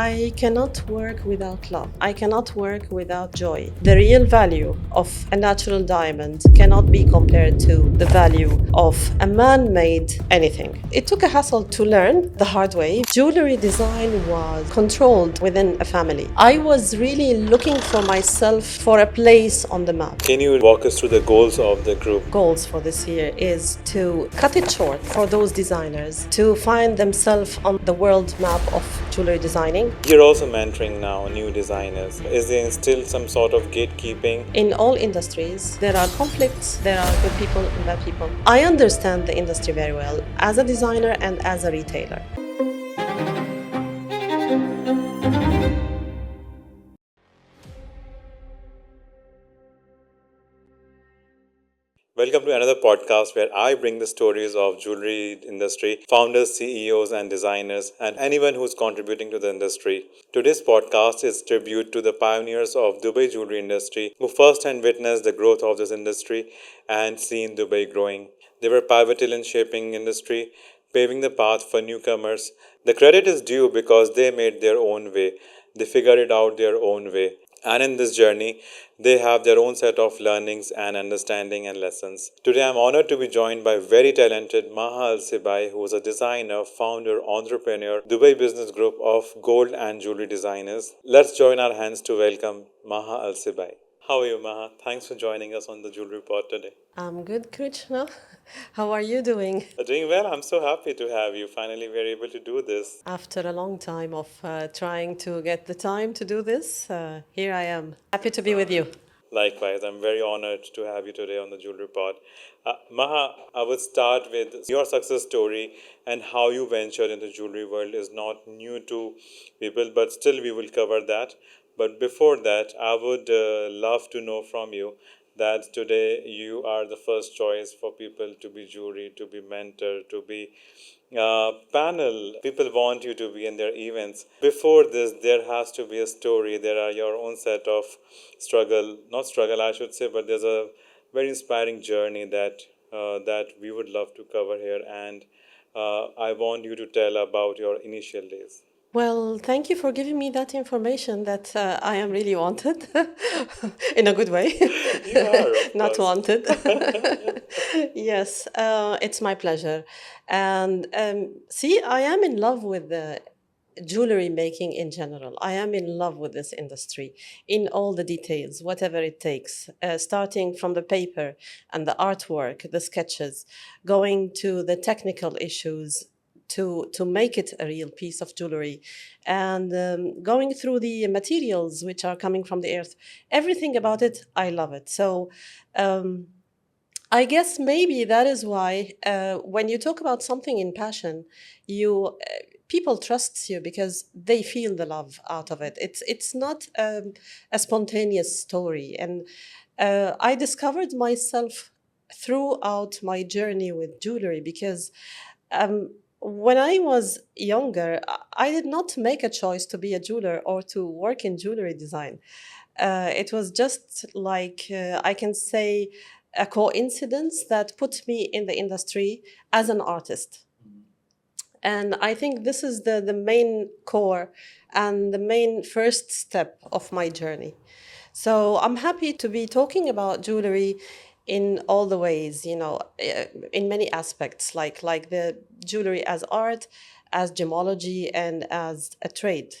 I cannot work without love. I cannot work without joy. The real value of a natural diamond cannot be compared to the value of a man-made anything. It took a hassle to learn the hard way. Jewelry design was controlled within a family. I was really looking for myself for a place on the map. Can you walk us through the goals of the group? Goals for this year is to cut it short for those designers to find themselves on the world map of jewelry designing. You're also mentoring now new designers. Is there still some sort of gatekeeping? In all industries, there are conflicts, there are good people and bad people. I understand the industry very well as a designer and as a retailer. Welcome to another podcast where I bring the stories of jewelry industry, founders, CEOs and designers and anyone who's contributing to the industry. Today's podcast is tribute to the pioneers of Dubai jewelry industry who firsthand witnessed the growth of this industry and seen Dubai growing. They were pivotal in shaping industry, paving the path for newcomers. The credit is due because they made their own way. They figured it out their own way. And in this journey, they have their own set of learnings and understanding and lessons. Today, I'm honored to be joined by very talented Maha Al Sabai, who is a designer, founder, entrepreneur, Dubai Business Group of gold and jewelry designers. Let's join our hands to welcome Maha Al Sabai. How are you, Maha? Thanks for joining us on the Jewelry Pod today. I'm good, Krishna. How are you doing? Doing well. I'm so happy to have you. Finally, we're able to do this. After a long time of trying to get the time to do this, here I am. Happy to be with you. Likewise, I'm very honored to have you today on the Jewelry Pod. Maha, I would start with your success story and how you ventured into jewelry world is not new to people, but still we will cover that. But before that, I would love to know from you that today you are the first choice for people to be jury, to be mentor, to be panel. People want you to be in their events. Before this, there has to be a story. There are your own set of not struggle, I should say, but there's a very inspiring journey that we would love to cover here. And I want you to tell about your initial days. Well, thank you for giving me that information that I am really wanted in a good way. You are, of Not course. wanted. Yes, it's my pleasure. And see, I am in love with the jewelry making in general. I am in love with this industry in all the details, whatever it takes, starting from the paper and the artwork, the sketches, going to the technical issues, to make it a real piece of jewelry, and going through the materials which are coming from the earth. Everything about it, I love it. So I guess maybe that is why when you talk about something in passion, you people trust you because they feel the love out of it. It's not a spontaneous story, and I discovered myself throughout my journey with jewelry because. When I was younger, I did not make a choice to be a jeweler or to work in jewelry design. It was just like, I can say, a coincidence that put me in the industry as an artist. And I think this is the main core and the main first step of my journey. So I'm happy to be talking about jewelry in all the ways, in many aspects, like the jewelry as art, as gemology, and as a trade.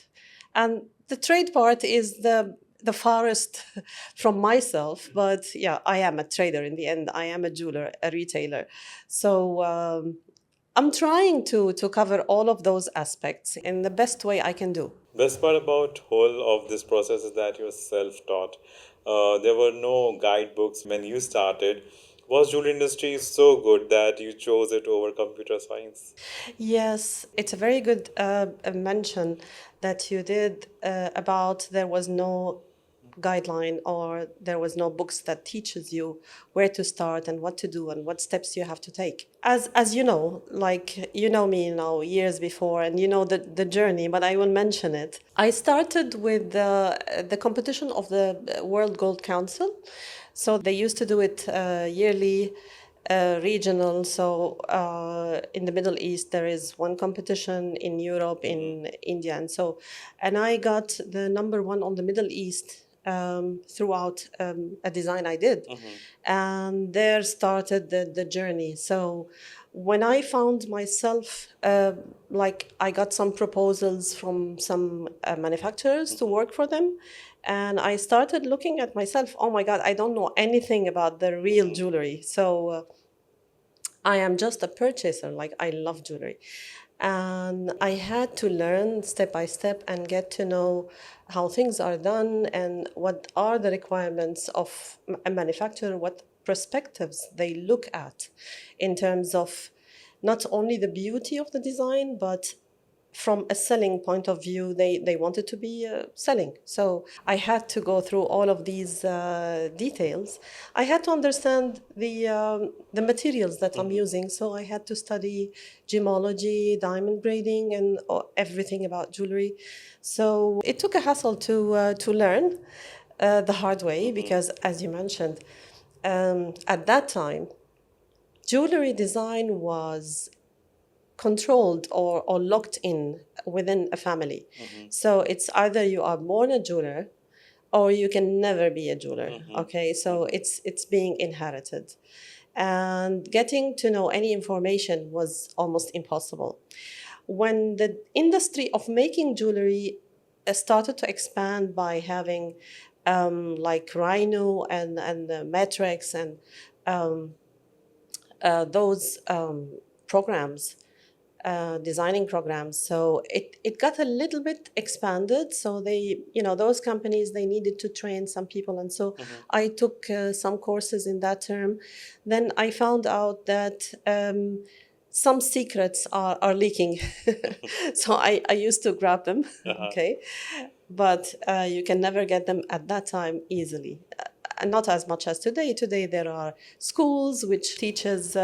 And the trade part is the farthest from myself, but yeah, I am a trader in the end. I am a jeweler, a retailer. So I'm trying to cover all of those aspects in the best way I can do. Best part about whole of this process is that you're self-taught. There were no guidebooks when you started. Was jewelry industry so good that you chose it over computer science? Yes, it's a very good mention that you did about there was no guideline or there was no books that teaches you where to start and what to do and what steps you have to take. As you know, like you know me now years before and you know the journey, but I will mention it. I started with the competition of the World Gold Council. So they used to do it yearly regional. So in the Middle East, there is one competition, in Europe, in India, and I got the number one on the Middle East throughout a design I did, and there started the journey. So when I found myself, like I got some proposals from some manufacturers to work for them, and I started looking at myself, oh my God, I don't know anything about the real jewelry. So I am just a purchaser, like I love jewelry. And I had to learn step by step and get to know how things are done and what are the requirements of a manufacturer, what perspectives they look at in terms of not only the beauty of the design, but from a selling point of view, they wanted to be selling. So I had to go through all of these details. I had to understand the materials that I'm using. So I had to study gemology, diamond braiding, and everything about jewelry. So it took a hassle to learn the hard way because, as you mentioned, at that time, jewelry design was controlled or locked in within a family. So it's either you are born a jeweler or you can never be a jeweler. Okay, so it's being inherited. And getting to know any information was almost impossible. When the industry of making jewelry started to expand by having like Rhino and the Matrix and those programs, designing programs. So it got a little bit expanded. So they, those companies, they needed to train some people. And so I took some courses in that term. Then I found out that some secrets are leaking. So I used to grab them, okay? But you can never get them at that time easily. And not as much as today. Today there are schools which teaches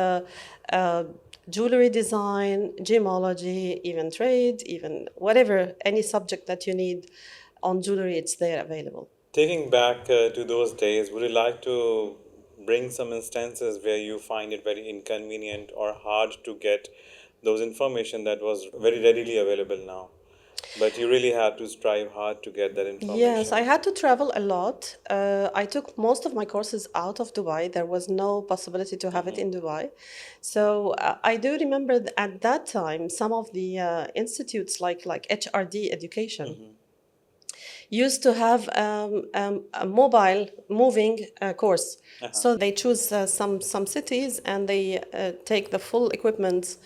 jewelry design, gemology, even trade, even whatever, any subject that you need on jewelry, it's there available. Taking back to those days, would you like to bring some instances where you find it very inconvenient or hard to get those information that was very readily available now? But you really had to strive hard to get that information. Yes, I had to travel a lot. I took most of my courses out of Dubai. There was no possibility to have it in Dubai. So I do remember at that time some of the institutes like HRD education used to have a mobile moving course. So they choose some cities and they take the full equipment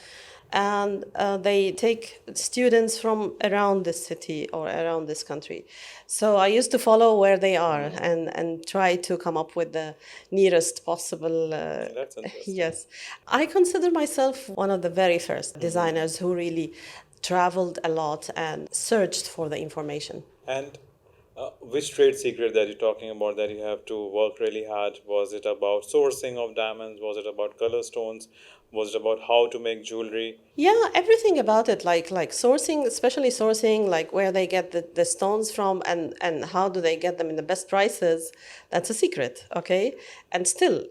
and they take students from around this city or around this country. So I used to follow where they are and try to come up with the nearest possible. That's interesting. Yes. I consider myself one of the very first designers who really traveled a lot and searched for the information. And which trade secret that you're talking about that you have to work really hard? Was it about sourcing of diamonds? Was it about color stones? Was it about how to make jewelry? Yeah, everything about it, like sourcing, especially sourcing, like where they get the stones from and how do they get them in the best prices. That's a secret, okay? And still,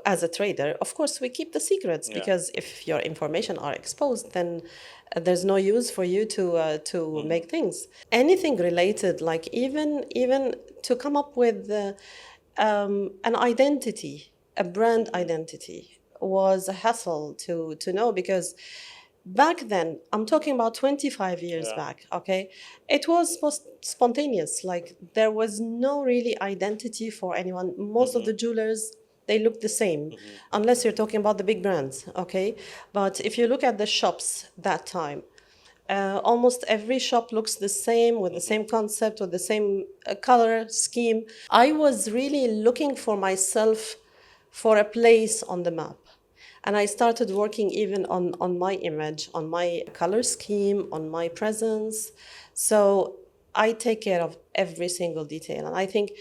as a trader, of course, we keep the secrets because if your information are exposed, then there's no use for you to make things. Anything related, like even to come up with an identity, a brand identity, was a hassle to know because back then, I'm talking about 25 years back, okay? It was spontaneous. Like there was no really identity for anyone. Most of the jewelers, they look the same, unless you're talking about the big brands, okay? But if you look at the shops that time, almost every shop looks the same with the same concept, with the same color scheme. I was really looking for myself for a place on the map. And I started working even on my image, on my color scheme, on my presence. So I take care of every single detail. And I think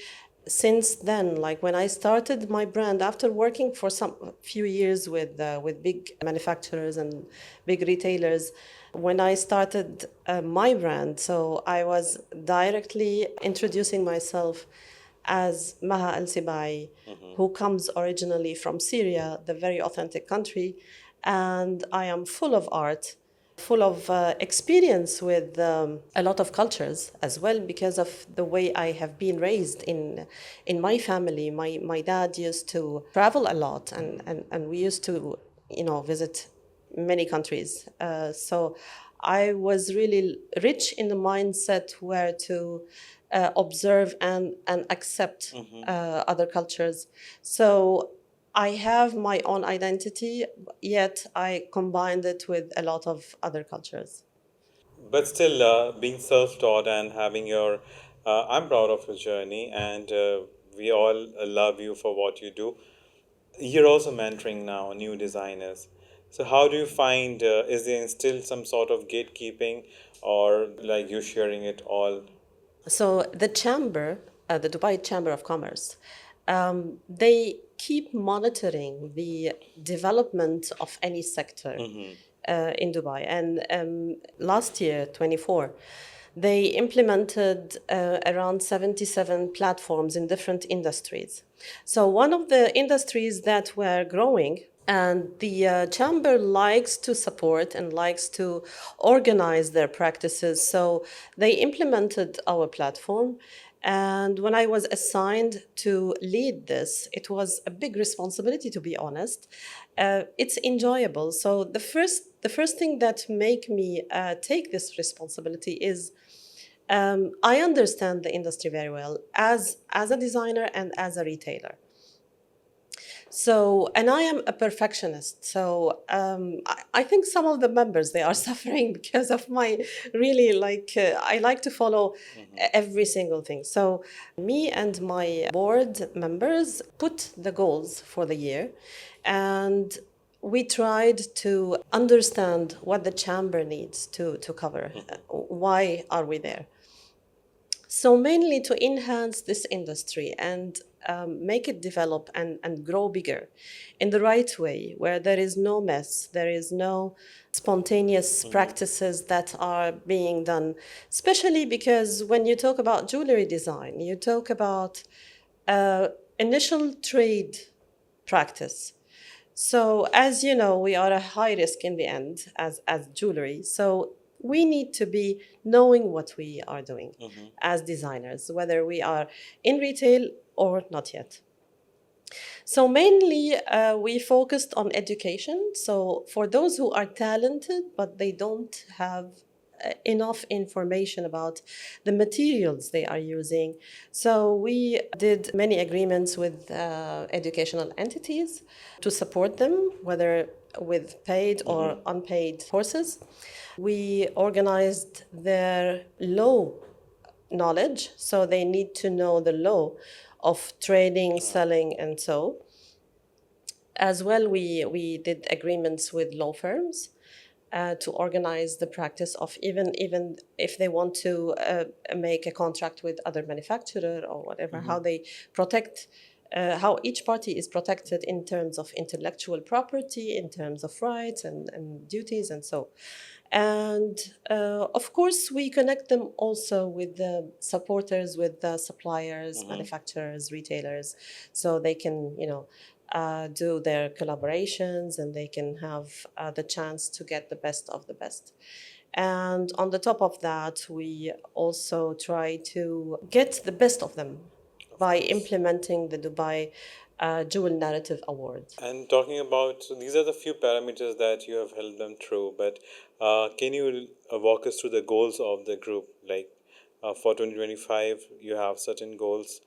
since then, like when I started my brand, after working for some few years with big manufacturers and big retailers, when I started my brand, so I was directly introducing myself as Maha Al Sabai, who comes originally from Syria, the very authentic country, and I am full of art, full of experience with a lot of cultures as well because of the way I have been raised in my family. My dad used to travel a lot, and we used to visit many countries. So I was really rich in the mindset where to observe and accept other cultures. So I have my own identity, yet I combined it with a lot of other cultures. But still, being self-taught and having your, I'm proud of your journey, and we all love you for what you do. You're also mentoring now new designers. So how do you find, is there still some sort of gatekeeping, or like you sharing it all? So the chamber, the Dubai Chamber of Commerce, they keep monitoring the development of any sector in Dubai. And last year, 24, they implemented around 77 platforms in different industries. So one of the industries that were growing and the chamber likes to support and likes to organize their practices. So they implemented our platform. And when I was assigned to lead this, it was a big responsibility, to be honest. It's enjoyable. So the first thing that make me take this responsibility is I understand the industry very well as a designer and as a retailer. So, and I am a perfectionist. So, I think some of the members they are suffering because of my really I like to follow every single thing. So, me and my board members put the goals for the year, and we tried to understand what the chamber needs to cover. Why are we there? So mainly to enhance this industry and make it develop and grow bigger in the right way, where there is no mess, there is no spontaneous practices that are being done, especially because when you talk about jewelry design, you talk about initial trade practice. So, as you know, we are a high risk in the end as jewelry. So, we need to be knowing what we are doing as designers, whether we are in retail or not yet. So, mainly, we focused on education. So, for those who are talented but they don't have enough information about the materials they are using. So we did many agreements with educational entities to support them, whether with paid or unpaid courses. We organized their law knowledge, so they need to know the law of trading, selling, and so. As well, we did agreements with law firms to organize the practice of even if they want to make a contract with other manufacturer or whatever, how they protect, how each party is protected in terms of intellectual property, in terms of rights and duties and so. And of course, we connect them also with the supporters, with the suppliers, manufacturers, retailers, so they can, do their collaborations and they can have the chance to get the best of the best. And on the top of that, we also try to get the best of them by implementing the Dubai Jewel Narrative Award. And talking about, so these are the few parameters that you have held them through, but can you walk us through the goals of the group? Like for 2025, you have certain goals.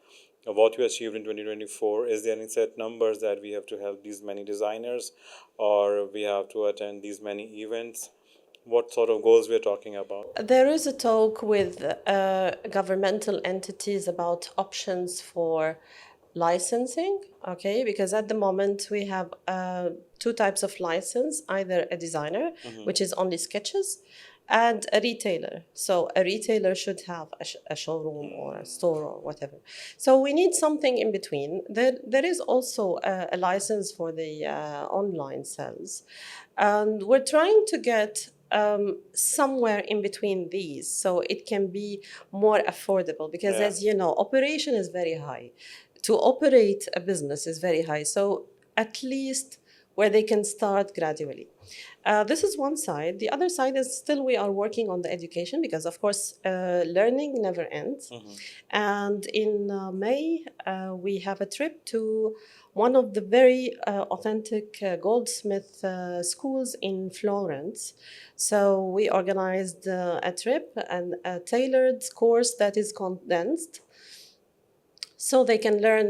What you achieved in 2024, is there any set numbers that we have to help these many designers, or we have to attend these many events? What sort of goals we're talking about? There is a talk with governmental entities about options for licensing, okay? Because at the moment we have two types of license, either a designer, which is only sketches, and a retailer. So a retailer should have a showroom or a store or whatever. So we need something in between. There is also a license for the online sales. And we're trying to get somewhere in between these, so it can be more affordable. Because, Yeah. as you know, operation is very high. To operate a business is very high. So at least where they can start gradually. This is one side. The other side is still we are working on the education, because, of course, learning never ends. And in May, we have a trip to one of the very authentic goldsmith schools in Florence. So we organized a trip and a tailored course that is condensed, so they can learn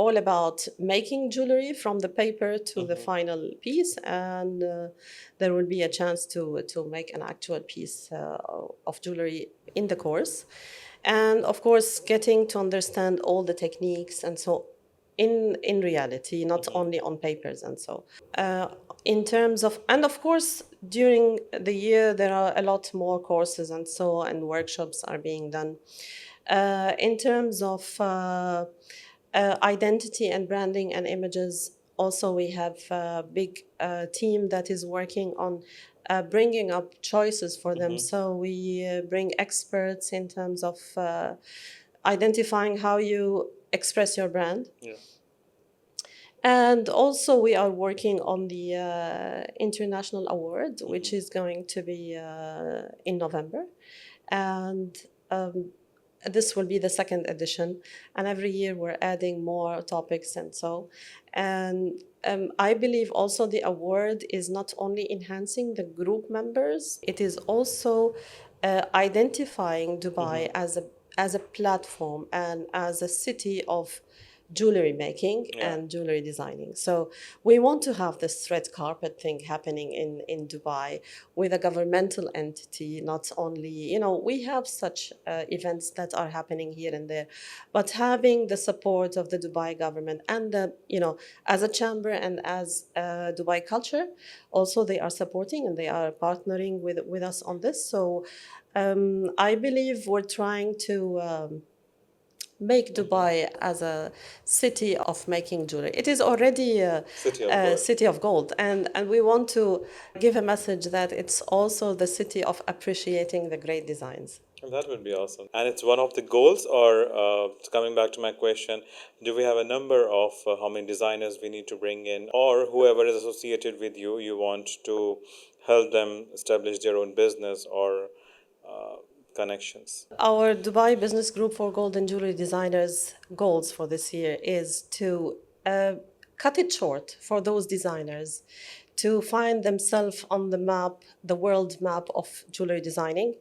all about making jewelry from the paper to the final piece. And there will be a chance to make an actual piece of jewelry in the course. And of course, getting to understand all the techniques and so in reality, not only on papers and so. In terms of, and of course, during the year, there are a lot more courses and so, and workshops are being done. In terms of identity and branding and images, also we have a big team that is working on bringing up choices for them. So we bring experts in terms of identifying how you express your brand. Yeah. And also, we are working on the international award, which is going to be in November. And this will be the second edition. And every year we're adding more topics and so. And I believe also the award is not only enhancing the group members, it is also identifying Dubai as a platform and as a city of jewelry making and jewelry designing. So we want to have this red carpet thing happening in Dubai with a governmental entity, not only, we have such events that are happening here and there, but having the support of the Dubai government and as a chamber and as Dubai culture, also they are supporting and they are partnering with us on this. So I believe we're trying to make Dubai as a city of making jewelry. It is already a city of gold, and we want to give a message that it's also the city of appreciating the great designs. That would be awesome. And it's one of the goals, or coming back to my question, do we have a number of how many designers we need to bring in, or whoever is associated with you, you want to help them establish their own business or connections? Our Dubai Business Group for Gold and Jewelry Designers goals for this year is to cut it short for those designers to find themselves on the map, the world map of jewelry designing,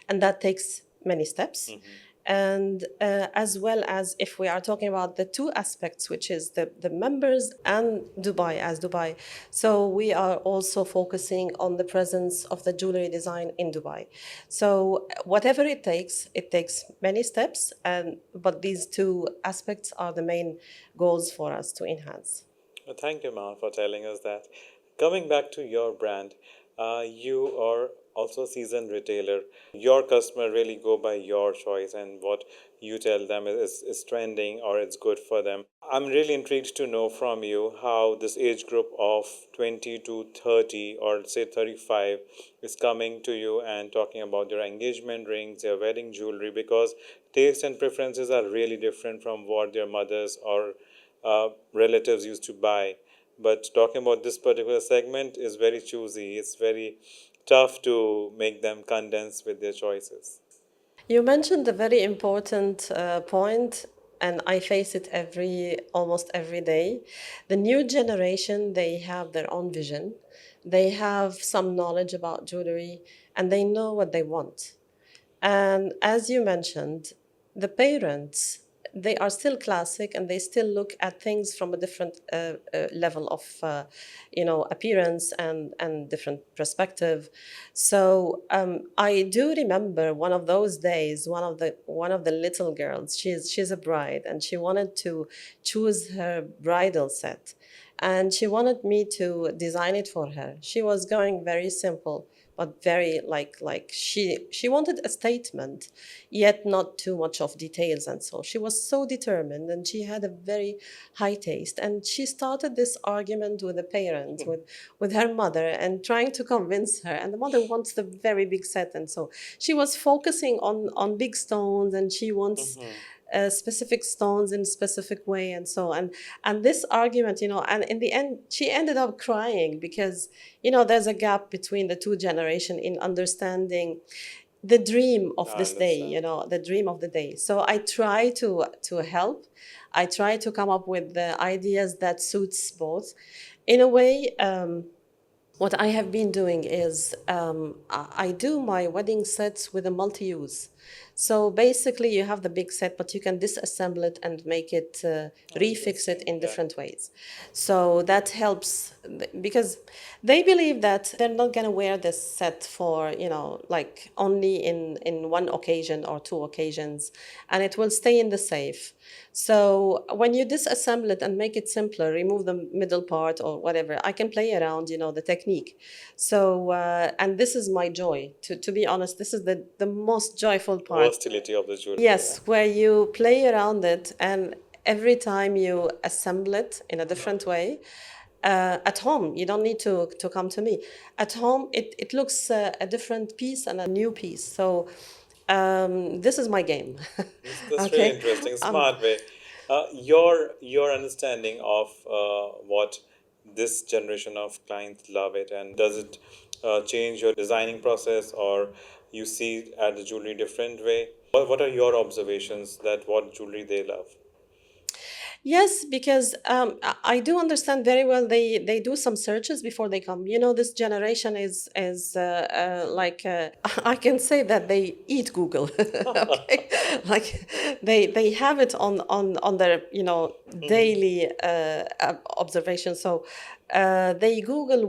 and that takes many steps. And as well as if we are talking about the two aspects, which is the members and Dubai as Dubai. So we are also focusing on the presence of the jewelry design in Dubai. So whatever it takes many steps, but these two aspects are the main goals for us to enhance. Well, thank you, Maha, for telling us that. Coming back to your brand, you are also a seasoned retailer. Your customer really go by your choice and what you tell them is trending or it's good for them. I'm really intrigued to know from you how this age group of 20 to 30 or say 35 is coming to you and talking about their engagement rings, their wedding jewelry, because taste and preferences are really different from what their mothers or relatives used to buy. But talking about this particular segment is very choosy. It's very tough to make them condense with their choices. You mentioned a very important point, and I face it almost every day. The new generation, they have their own vision. They have some knowledge about jewelry, and they know what they want. And as you mentioned, the parents, they are still classic and they still look at things from a different level of, appearance and different perspective. So I do remember one of those days, one of the little girls, she's a bride and she wanted to choose her bridal set. And she wanted me to design it for her. She was going very simple, but very like she wanted a statement, yet not too much of details. And so she was so determined, and she had a very high taste. And she started this argument with the parent, with her mother, and trying to convince her. And the mother wants the very big set, and so she was focusing on big stones, and she wants specific stones in a specific way, and so and this argument, and in the end she ended up crying, because there's a gap between the two generation in understanding the dream of I this day, understand. the dream of the day. So I try to help. I try to come up with the ideas that suits both. In a way, what I have been doing is, I do my wedding sets with a multi-use. So basically, you have the big set, but you can disassemble it and make it, refix it Interesting. in Yeah. different ways. So that helps, because they believe that they're not going to wear this set for, like only in one occasion or two occasions, and it will stay in the safe. So when you disassemble it and make it simpler, remove the middle part or whatever, I can play around, the technique. So, and this is my joy. To be honest, this is the most joyful part. Versatility of the jewelry. Yeah. Yes, where you play around it, and every time you assemble it in a different way. At home, you don't need to come to me. At home, it looks, a different piece and a new piece. So this is my game. That's really Okay. interesting. Smart way. Your understanding of what this generation of clients love it, and does it change your designing process, or you see at the jewelry different way? What are your observations that what jewelry they love? Yes, because I do understand very well. They do some searches before they come. This generation is like, I can say that they eat Google. Okay, like they have it on their daily observation. So they Google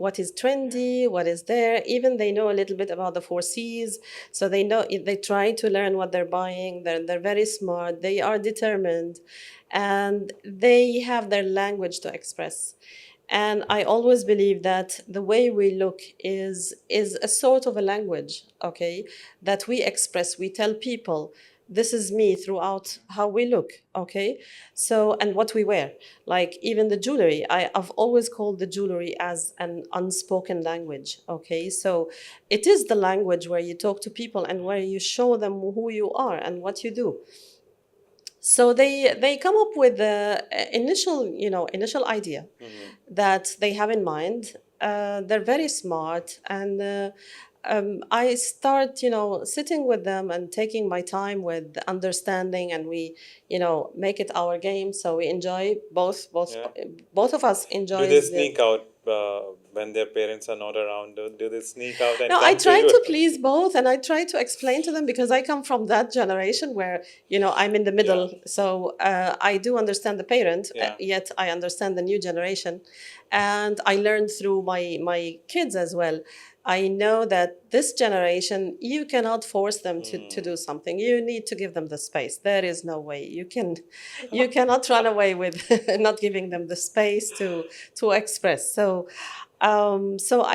what is trendy, what is there. Even they know a little bit about the four C's, so they try to learn what they're buying. They're very smart. They are determined, and they have their language to express. And I always believe that the way we look is a sort of a language, okay, that we express. We tell people, this is me, throughout how we look, okay? So, and what we wear. Like even the jewelry, I've always called the jewelry as an unspoken language, okay? So it is the language where you talk to people and where you show them who you are and what you do. So they come up with the initial idea that they have in mind. They're very smart, and I start sitting with them and taking my time with understanding, and we make it our game. So we enjoy Yeah. both of us Do they enjoys the. sneak out when their parents are not around? Do they sneak out and No, I come to try you? to please both, and I try to explain to them, because I come from that generation where I'm in the middle. Yeah. So I do understand the parent, Yeah. yet I understand the new generation, and I learned through my kids as well. I know that this generation, you cannot force them to do something. You need to give them the space. There is no way you cannot run away with not giving them the space to express. So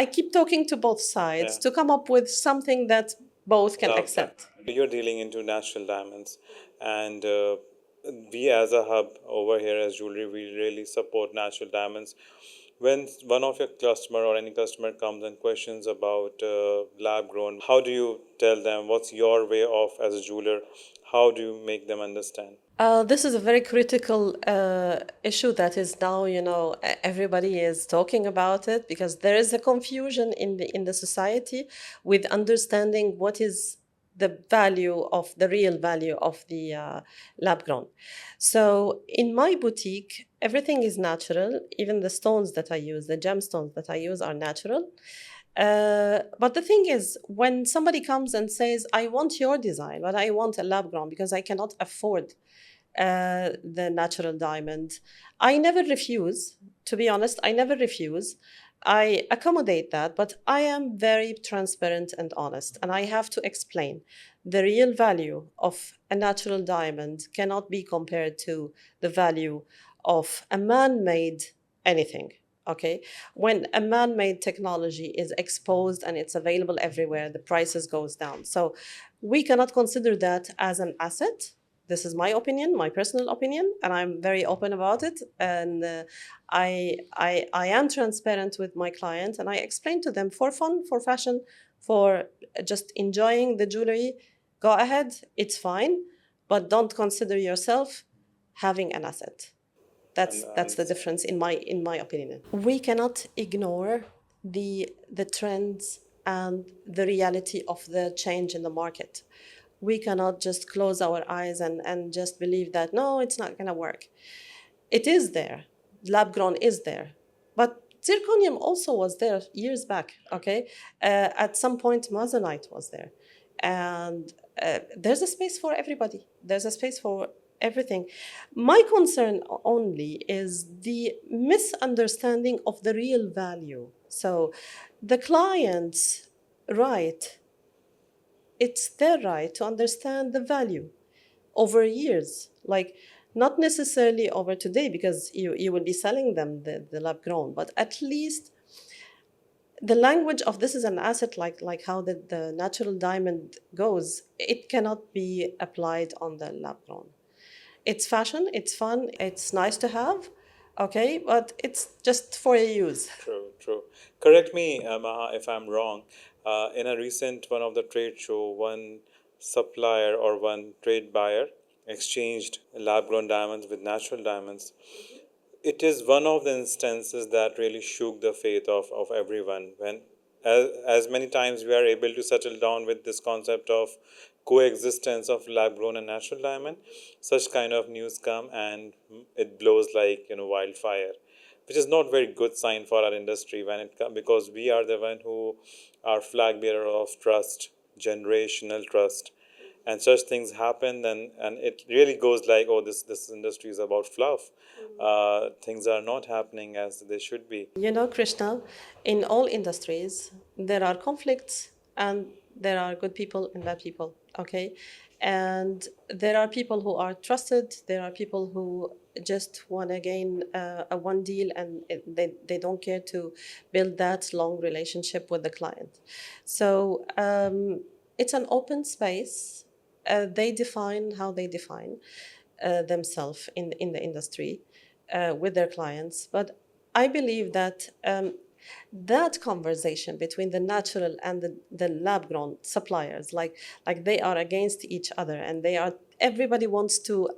I keep talking to both sides Yeah. to come up with something that both can Love that. accept. You're dealing into natural diamonds, and we as a hub over here as jewelry, we really support natural diamonds. When one of your customer or any customer comes and questions about lab grown, how do you tell them? What's your way of as a jeweler? How do you make them understand? This is a very critical issue that is now, everybody is talking about it, because there is a confusion in the society with understanding what is the real value of the lab grown. So in my boutique, everything is natural. Even the stones that I use, the gemstones that I use, are natural. But the thing is, when somebody comes and says, I want your design, but I want a lab grown because I cannot afford the natural diamond, I never refuse. To be honest, I never refuse. I accommodate that, but I am very transparent and honest, and I have to explain the real value of a natural diamond cannot be compared to the value of a man made anything. Okay, when a man-made technology is exposed and it's available everywhere, the prices goes down. So we cannot consider that as an asset. This is my opinion, my personal opinion, and I'm very open about it. And I am transparent with my clients, and I explain to them, for fun, for fashion, for just enjoying the jewelry, go ahead, it's fine, but don't consider yourself having an asset. That's the difference in my opinion. We cannot ignore the trends and the reality of the change in the market. We cannot just close our eyes and just believe that no, it's not gonna work. It is there. Lab grown is there. But zirconium also was there years back, okay? At some point, Moissanite was there. And there's a space for everybody. There's a space for everything. My concern only is the misunderstanding of the real value. So the client's right, it's their right to understand the value over years, like not necessarily over today, because you will be selling them the lab grown, but at least the language of this is an asset, like how the natural diamond goes, it cannot be applied on the lab grown. It's fashion, it's fun, it's nice to have, okay, but it's just for a use. True, true. Correct me, Maha, if I'm wrong. In a recent one of the trade show, one supplier or one trade buyer exchanged lab-grown diamonds with natural diamonds. It is one of the instances that really shook the faith of everyone. When, as many times we are able to settle down with this concept of coexistence of lab-grown and natural diamond, such kind of news come and it blows like wildfire, which is not very good sign for our industry when it comes, because we are the one who are flag bearer of trust, generational trust, and such things happen then, and it really goes like, oh, this industry is about fluff. Things are not happening as they should be. You know, Krishna, in all industries, there are conflicts and there are good people and bad people, okay? And there are people who are trusted, there are people who just want to gain a one deal, and they don't care to build that long relationship with the client. So it's an open space. They define how they define themselves in the industry with their clients. But I believe that that conversation between the natural and the lab-grown suppliers, like they are against each other, and they are, everybody wants to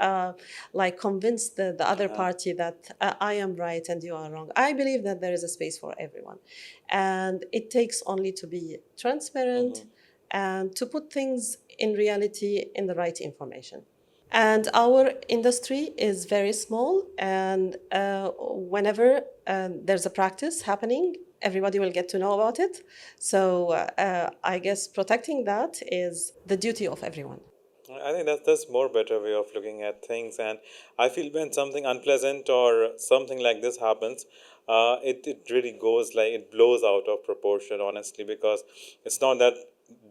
like convince the other party that I am right and you are wrong. I believe that there is a space for everyone, and it takes only to be transparent and to put things in reality in the right information. And our industry is very small, and whenever there's a practice happening, everybody will get to know about it. So I guess protecting that is the duty of everyone. I think that's more better way of looking at things, and I feel when something unpleasant or something like this happens, it really goes like it blows out of proportion, honestly, because it's not that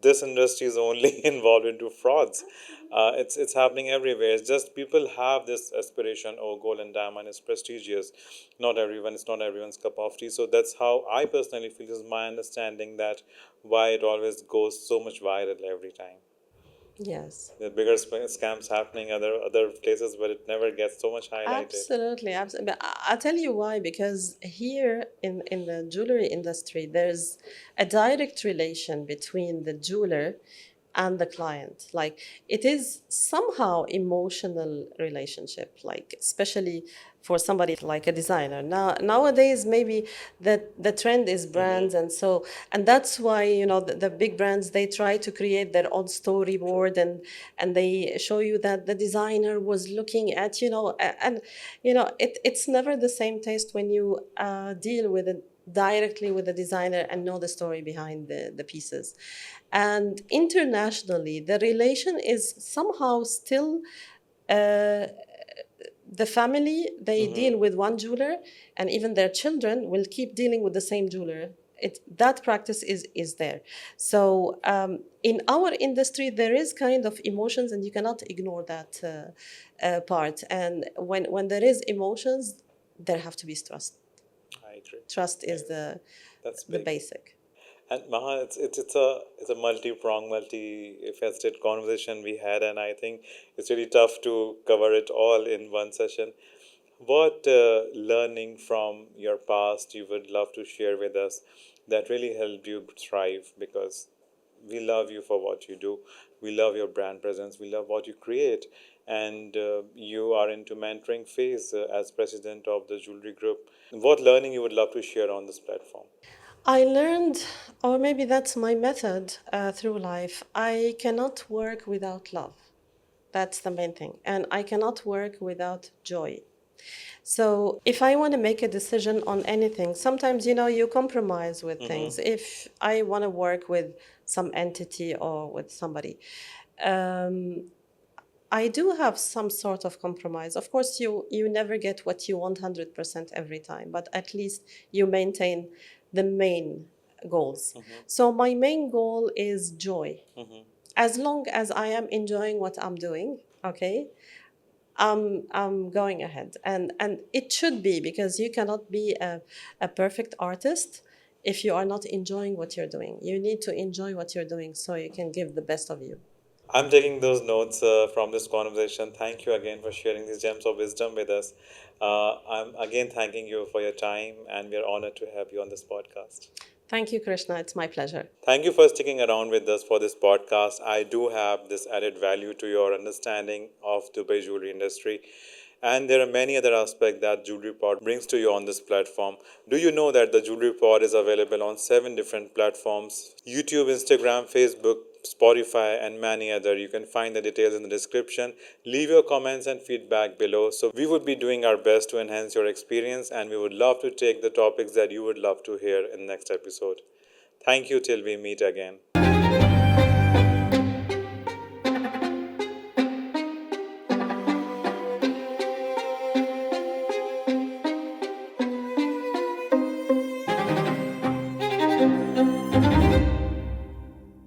this industry is only involved into frauds. It's happening everywhere. It's just people have this aspiration. Oh, gold and diamond is prestigious. Not everyone. It's not everyone's cup of tea. So that's how I personally feel. This is my understanding that why it always goes so much viral every time. Yes. The bigger scams happening other places, but it never gets so much highlighted. Absolutely, absolutely. But I'll tell you why. Because here in the jewelry industry, there's a direct relation between the jeweler and the client. Like, it is somehow emotional relationship, like especially for somebody like a designer. Nowadays, maybe the trend is brands, and that's why, you know, the big brands, they try to create their own storyboard, and they show you that the designer was looking at, you know, and you know, it's never the same taste when you deal with it directly with the designer and know the story behind the pieces. And internationally, the relation is somehow still the family, they deal with one jeweler, and even their children will keep dealing with the same jeweler. That practice is there. So in our industry, there is kind of emotions, and you cannot ignore that part. And when there is emotions, there have to be trust. agree. Trust is That's the big. basic. And Maha, it's a multi-pronged, multi-faceted conversation we had, and I think it's really tough to cover it all in one session. What learning from your past you would love to share with us that really helped you thrive? Because we love you for what you do, we love your brand presence, we love what you create, and you are into mentoring phase as president of the jewelry group. What learning you would love to share on this platform? I learned, or maybe that's my method through life. I cannot work without love. That's the main thing. And I cannot work without joy. So if I want to make a decision on anything, sometimes, you compromise with things. If I want to work with some entity or with somebody, um, I do have some sort of compromise. Of course, you never get what you want 100% every time, but at least you maintain the main goals. So my main goal is joy. As long as I am enjoying what I'm doing, okay, I'm going ahead. And it should be, because you cannot be a perfect artist if you are not enjoying what you're doing. You need to enjoy what you're doing so you can give the best of you. I'm taking those notes from this conversation. Thank you again for sharing these gems of wisdom with us. I'm again thanking you for your time, and we are honored to have you on this podcast. Thank you, Krishna. It's my pleasure. Thank you for sticking around with us for this podcast. I do have this added value to your understanding of Dubai jewelry industry. And there are many other aspects that Jewellery Pod brings to you on this platform. Do you know that the Jewellery Pod is available on 7 different platforms: YouTube, Instagram, Facebook, Spotify, and many other. You can find the details in the description. Leave your comments and feedback below. So we would be doing our best to enhance your experience, and we would love to take the topics that you would love to hear in the next episode. Thank you till we meet again.